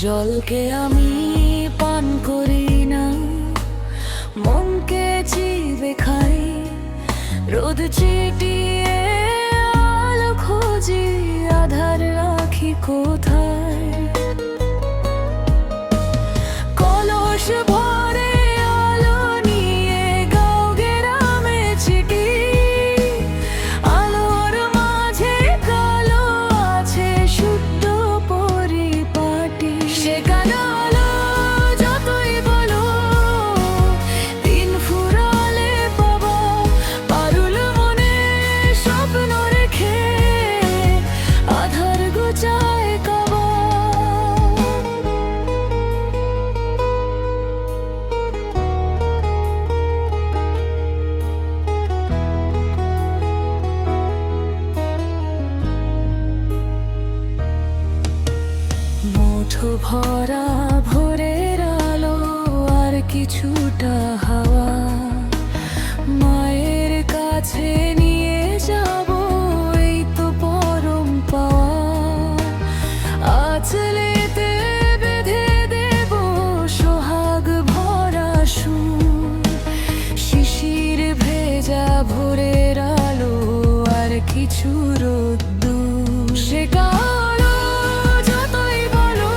জলকে আমি পান করি না, মনকে চিবে খাই। রোদ চিটিয়ে আলো খুঁজি, আধার রাখি কোথায়? কলস ভরে আলো নিয়ে গাঁও গ্রামে ছিটি, আলোর মাঝে কালো আছে শুদ্ধ পরিপাটি। সে কালো আলো যতই বলো দিন ফুরালে পাবা, পারুল মনে স্বপ্ন রেখে আধার গুচায় কাবা। মুঠো ভরা ভোরের আলো আর কিছুটা হাওয়া, মায়ের কাছে নিয়ে যাব, এই তো পরম পাওয়া। আঁচলেতে বেঁধে দেব সোহাগ ভরা সুর, শিশির ভেজা ভোরের আলো আর কিছু রোদ্দুর। সে কালো যতই বলো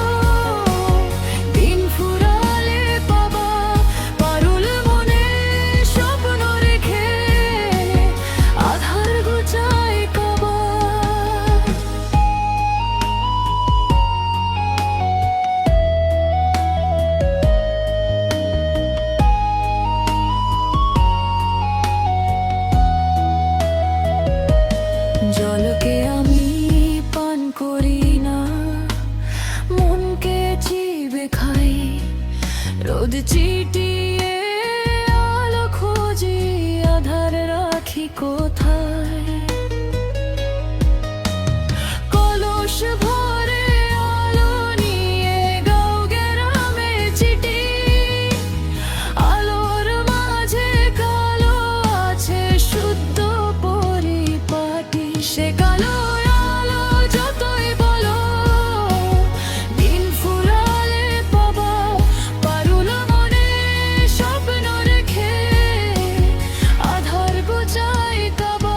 দিন ফুরালে পাবা, পারুল মনে স্বপ্ন রেখে আধার গুচায় কাবা। জলকে আমি পান করি না, মনকে চিবে খাই। রোদ চিটিয়ে আলো খুঁজি, আধার রাখি কোথায়? কলস ভরে আলো নিয়ে গাঁও গ্রামে ছিটি, আলোর মাঝে কালো আছে শুদ্ধ পরিপাটি। সে কালো আলো যতই বলো দিন ফুরালে পাবা, পারুল মনে স্বপ্ন রেখে আধার গুচায় কাবা।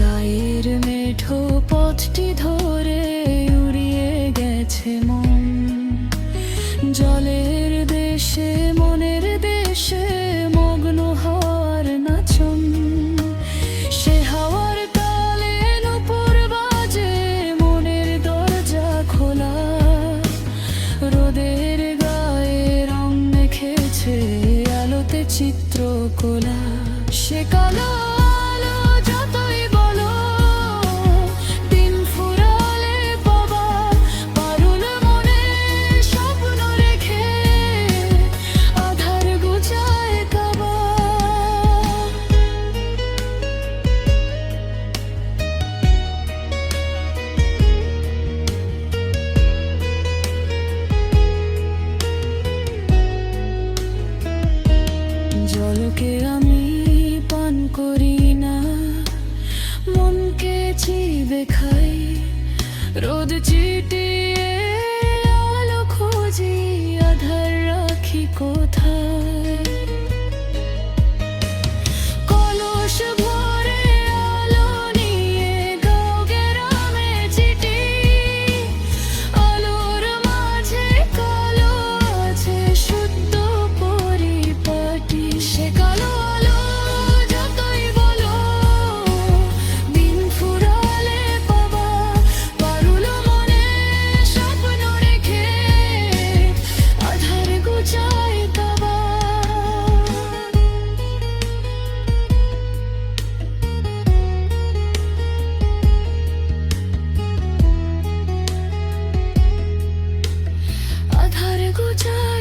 গায়ের মেঠো পথটি ধরে উড়িয়ে গেছে মন, জলের দেশে মনের দেশে মগ্ন হওয়ার নাচন। সে হাওয়ার তালে নূপুর বাজে, মনের দরজা খোলা। রোদের গায়ে রং মেখেছে আলোতে চিত্রকলা। সে কালো আলো যতই বলো দিন ফুরালে পাবা, পারুল মনে স্বপ্ন রেখে আধার গুচায় কাবা। জলকে আমি পান করি না, মনকে চিবে খাই। রোদ চিটিয়ে আলো খুঁজি, আধার রাখি কোথায়? কলস ভরে আলো নিয়ে গাঁও গ্রামে ছিটি, আলোর মাঝে কালো আছে শুদ্ধ পরিপাটি। সে কালো আলো যতই বলো দিন ফুরালে পাবা, পারুল মনে স্বপ্ন রেখে আধার গুচায় কাবা। আধার গুচায়